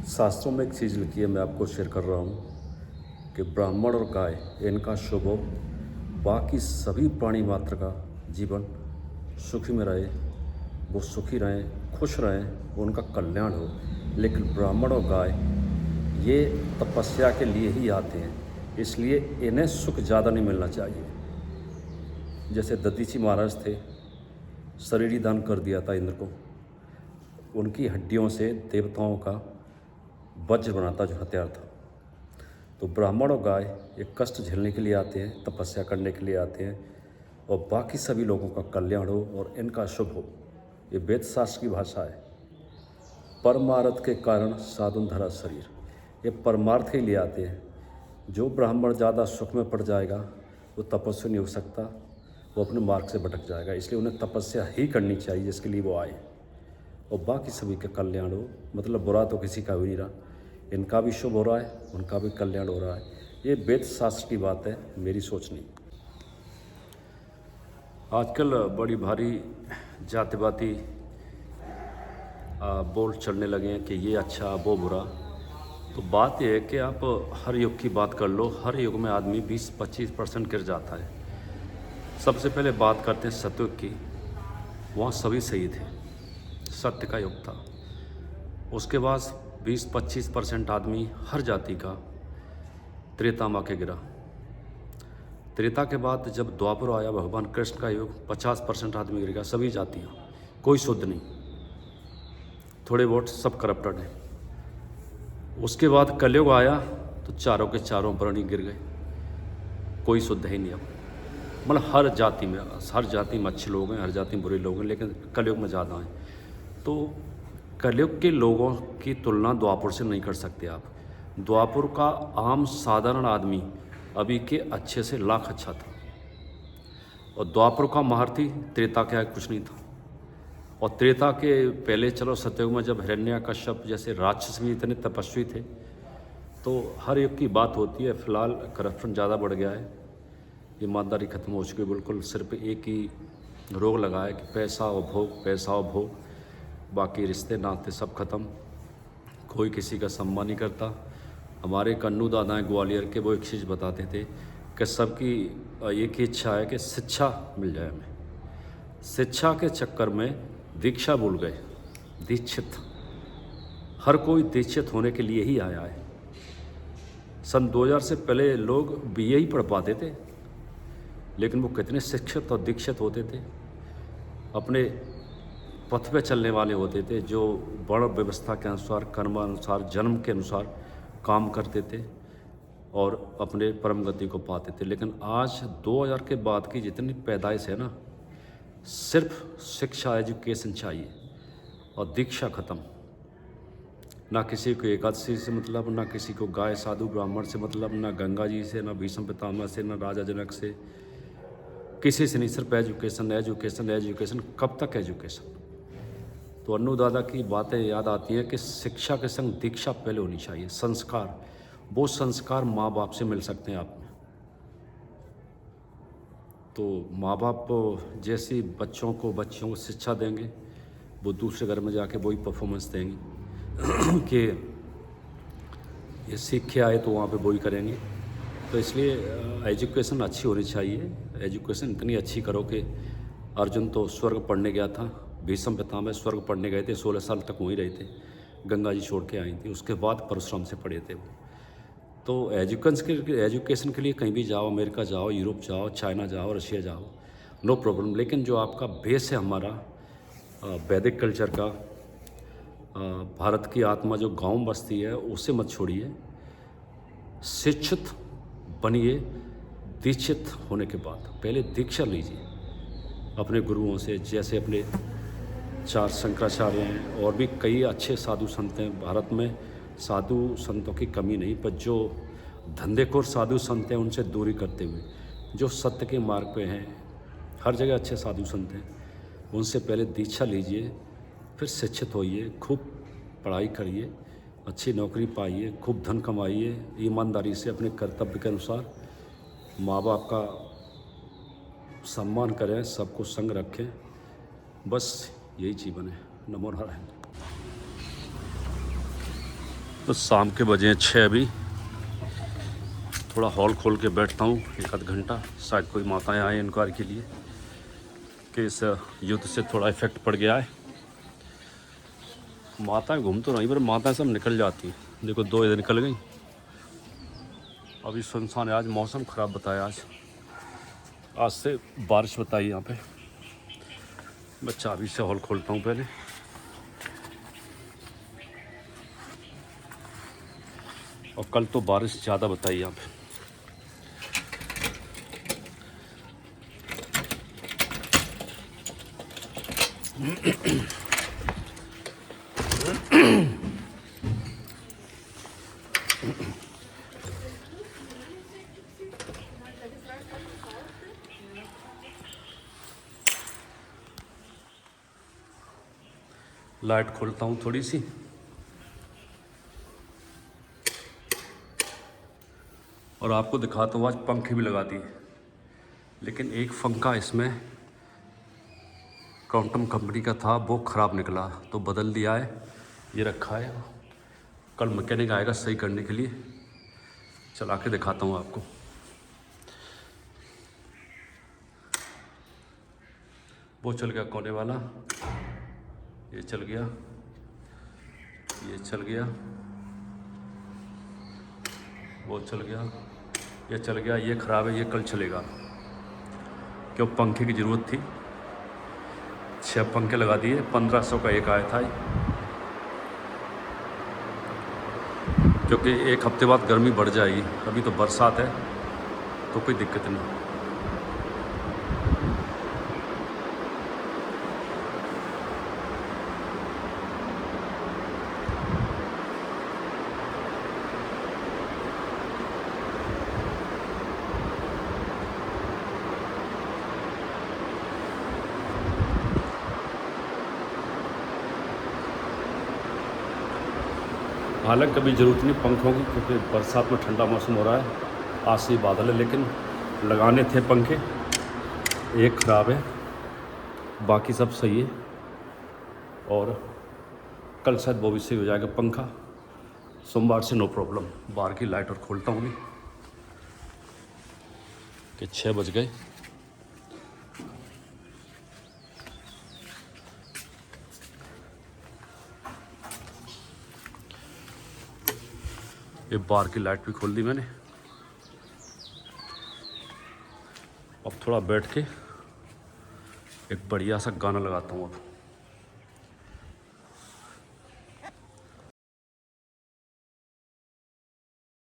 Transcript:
शास्त्रों में एक चीज़ लिखी है, मैं आपको शेयर कर रहा हूँ कि ब्राह्मण और गाय इनका शुभ हो, बाकी सभी प्राणी मात्र का जीवन सुखी में रहे, वो सुखी रहें, खुश रहें, उनका कल्याण हो। लेकिन ब्राह्मण और गाय ये तपस्या के लिए ही आते हैं, इसलिए इन्हें सुख ज़्यादा नहीं मिलना चाहिए। जैसे दधीची महाराज थे, शरीर ही दान कर दिया था इंद्र को, उनकी हड्डियों से देवताओं का वज्र बनाता जो हथियार था। तो ब्राह्मण और गाय एक कष्ट झेलने के लिए आते हैं, तपस्या करने के लिए आते हैं, और बाकी सभी लोगों का कल्याण हो और इनका शुभ हो। ये वेद शास्त्र की भाषा है। परमार्थ के कारण साधुन धरा शरीर, ये परमार्थ के लिए आते हैं। जो ब्राह्मण ज़्यादा सुख में पड़ जाएगा वो तपस्वी नहीं हो सकता, वो अपने मार्ग से भटक जाएगा। इसलिए उन्हें तपस्या ही करनी चाहिए जिसके लिए वो आए, और बाकी सभी का कल्याण हो। मतलब बुरा तो किसी का भी नहीं रहा, इनका भी शुभ हो रहा है, उनका भी कल्याण हो रहा है। ये वेद शास्त्र की बात है, मेरी सोच नहीं। आजकल बड़ी भारी जातिवादी बोल चलने लगे हैं कि ये अच्छा वो बुरा। तो बात यह है कि आप हर युग की बात कर लो, हर युग में आदमी 20-25% गिर जाता है। सबसे पहले बात करते हैं सतयुग की, वहाँ सभी सही थे, सत्य का युग था। उसके बाद 20-25% आदमी हर जाति का त्रेता माँ के गिरा। त्रेता के बाद जब द्वापर आया भगवान कृष्ण का युग, 50% आदमी गिर गया, सभी जातियाँ, कोई शुद्ध नहीं, थोड़े बहुत सब करप्टेड हैं। उसके बाद कलयुग आया तो चारों के चारों वर्ण गिर गए, कोई शुद्ध ही नहीं अब। मतलब हर जाति में अच्छे लोग हैं, हर जाति में बुरे लोग हैं, लेकिन कलयुग में ज़्यादा हैं। तो कलयुग के लोगों की तुलना द्वापर से नहीं कर सकते आप। द्वापर का आम साधारण आदमी अभी के अच्छे से लाख अच्छा था, और द्वापर का महारथी त्रेता के आगे कुछ नहीं था। और त्रेता के पहले चलो सतयुग में जब हिरण्यकश्यप जैसे राक्षस भी इतने तपस्वी थे, तो हर युग की बात होती है। फिलहाल करप्शन ज़्यादा बढ़ गया है, ईमानदारी खत्म हो चुकी है बिल्कुल। सिर्फ एक ही रोग लगा है कि पैसा और भोग, पैसा और भोग, बाकी रिश्ते नाते सब खत्म, कोई किसी का सम्मान नहीं करता। हमारे कन्नू दादा ग्वालियर के, वो एक चीज़ बताते थे कि सबकी एक ही इच्छा है कि शिक्षा मिल जाए हमें। शिक्षा के चक्कर में दीक्षा भूल गए, दीक्षित। हर कोई दीक्षित होने के लिए ही आया है। सन 2000 से पहले लोग बीए ही पढ़ पाते थे, लेकिन वो कितने शिक्षित और दीक्षित होते थे, अपने पथ पे चलने वाले होते थे, जो वर्ण व्यवस्था के अनुसार, कर्मानुसार, जन्म के अनुसार काम करते थे और अपने परम गति को पाते थे। लेकिन आज 2000 के बाद की जितनी पैदाइश है ना, सिर्फ शिक्षा, एजुकेशन चाहिए, और दीक्षा खत्म। ना किसी को एकादशी से मतलब, ना किसी को गाय साधु ब्राह्मण से मतलब, ना गंगा जी से, ना भीष्म पितामह से, ना राजा जनक से, किसी से नहीं। सिर्फ एजुकेशन, एजुकेशन, एजुकेशन। कब तक एजुकेशन? तो अन्नू दादा की बातें याद आती हैं कि शिक्षा के संग दीक्षा पहले होनी चाहिए। संस्कार, वो संस्कार माँ बाप से मिल सकते हैं आप में। तो माँ बाप जैसी बच्चों को शिक्षा देंगे, वो दूसरे घर में जाके वही परफॉर्मेंस देंगे कि ये सीख के आए तो वहाँ पे वही करेंगे। तो इसलिए एजुकेशन अच्छी होनी चाहिए। एजुकेशन इतनी अच्छी करो कि अर्जुन तो स्वर्ग पढ़ने गया था, भीष्म पितामह स्वर्ग पढ़ने गए थे, 16 साल तक वहीं रहे थे, गंगा जी छोड़ के आई थी, उसके बाद परशुराम से पढ़े थे वो। तो एजुकेशन के लिए कहीं भी जाओ, अमेरिका जाओ, यूरोप जाओ, चाइना जाओ, रशिया जाओ, नो प्रॉब्लम। लेकिन जो आपका बेस है हमारा वैदिक कल्चर का, भारत की आत्मा जो गांव बसती है, उसे मत छोड़िए। शिक्षित बनिए दीक्षित होने के बाद। पहले दीक्षा लीजिए अपने गुरुओं से, जैसे अपने 4 शंकराचार्य हैं, और भी कई अच्छे साधु संत हैं। भारत में साधु संतों की कमी नहीं, पर जो धंधेखोर साधु संत हैं उनसे दूरी करते हुए, जो सत्य के मार्ग पे हैं, हर जगह अच्छे साधु संत हैं, उनसे पहले दीक्षा लीजिए, फिर शिक्षित होइए, खूब पढ़ाई करिए, अच्छी नौकरी पाइए, खूब धन कमाइए, ईमानदारी से अपने कर्तव्य के अनुसार माँ बाप का सम्मान करें, सबको संग रखें। बस यही जीवन है। नमो नारायण। तो शाम के बजे 6 अभी। थोड़ा हॉल खोल के बैठता हूँ एक आध घंटा, शायद कोई माताएं आए इंक्वायरी के लिए कि इस युद्ध से थोड़ा इफेक्ट पड़ गया है। माताएं घूम तो रही पर माताएं सब निकल जाती हैं। देखो 2 इधर निकल गई, अभी सुनसान है। आज मौसम ख़राब बताया, आज से बारिश बताई यहाँ पे। मैं चाबी से हॉल खोलता हूँ पहले। और कल तो बारिश ज़्यादा बताई यहाँ पे। लाइट खोलता हूँ थोड़ी सी। और आपको दिखाता हूँ, आज पंखे भी लगा दिए, लेकिन एक पंखा इसमें क्वांटम कंपनी का था, वो ख़राब निकला तो बदल दिया है। ये रखा है, कल मैकेनिक आएगा सही करने के लिए। चला के दिखाता हूँ आपको। वो चल गया कोने वाला, ये चल गया, ये चल गया, वो चल गया, ये चल गया। ये ख़राब है, ये कल चलेगा। क्यों, पंखे की ज़रूरत थी। 6 पंखे लगा दिए, 1500 का एक आया था। क्योंकि एक हफ्ते बाद गर्मी बढ़ जाएगी, अभी तो बरसात है तो कोई दिक्कत नहीं। हालांकि कभी ज़रूरत नहीं पंखों की, क्योंकि बरसात में ठंडा मौसम हो रहा है, आज से बादल है। लेकिन लगाने थे पंखे, एक ख़राब है, बाकी सब सही है। और कल शायद वो भी सही हो जाएगा पंखा। सोमवार से नो प्रॉब्लम। बाहर की लाइट और खोलता हूँ कि 6 बज गए। ये बाहर की लाइट भी खोल दी मैंने। अब थोड़ा बैठ के एक बढ़िया सा गाना लगाता हूँ अब।